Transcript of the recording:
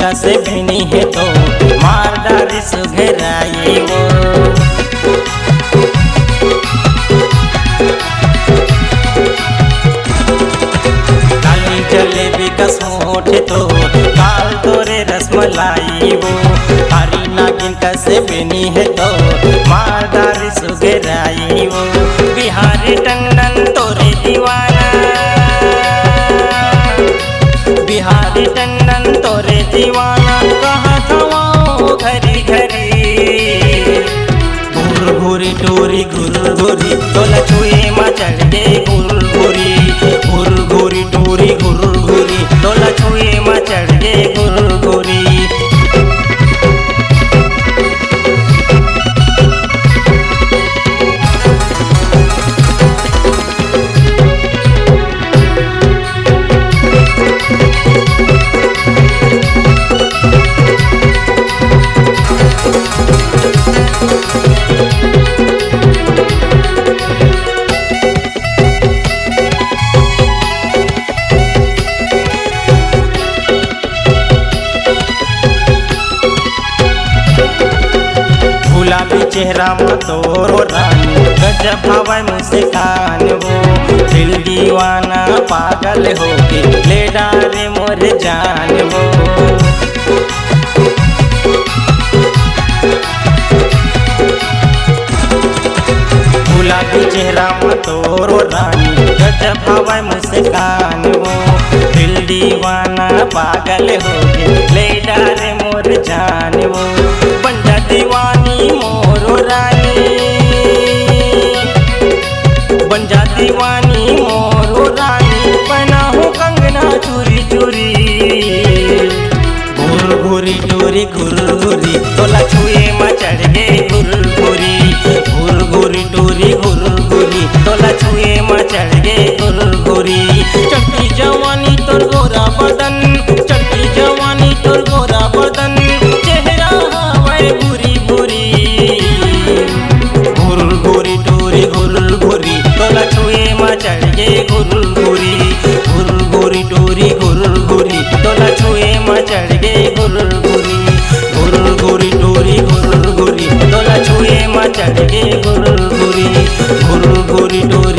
जिनका से बनी है तो मार डारी सुघराई वो। काली जलेबी कस होठ तो काल तोरे रसमलाई वो। हरी नागिन का से बनी है तो मार डारी सुघराई वो। बिहारी टंडन तोरे दीवाना, बिहारी टंडन तोरे दीवाना कहाँ थवाओ घरी घरी। घुर घुरी टोरी घुर घुरी तोला छुए मचल दे घुर घुरी। घुर घुरी टोरी घुर घुरी तोला छुए मचल दे घुर घुरी। गुलाबी चेहरा मतोरो रानी गजब हवा मुझसे कान वो। दिल दीवाना पागल हो के ले डारे मोर जान वो। गुलाबी चेहरा मतोरो रानी गजब हवा मुझसे कान वो। दिल दीवाना पागल हो के ले डारे मोर जान वो। बन जा दीवानी मोरो रानी, बन जा दीवानी मोरो रानी पहना हो कंगना चूरी चूरी। घुर घुरी टोरी घुर घुरी तोला छुए मचढ़ गे घुर घुरी। घुर घुरी टोरी घुर घुरी तोला छुए मचढ़ गे घुर घुरी। चढ़ती जवानी तोर गोरा बदन, चढ़ती जवानी तोर गोरा बदन चेहरा हवाए बुरी बुरी। घुर घुरी टोरी घुर घुरी तोला छुए मचढ़ गे घुर घुरी। घुर घुरी टोरी घुर घुरी तोला छुए मचढ़ गे घुर घुरी। घुर घुरी टोरी घुर घुरी तोला छुए मचढ़ गे घुर घुरी। घुर घुरी टोरी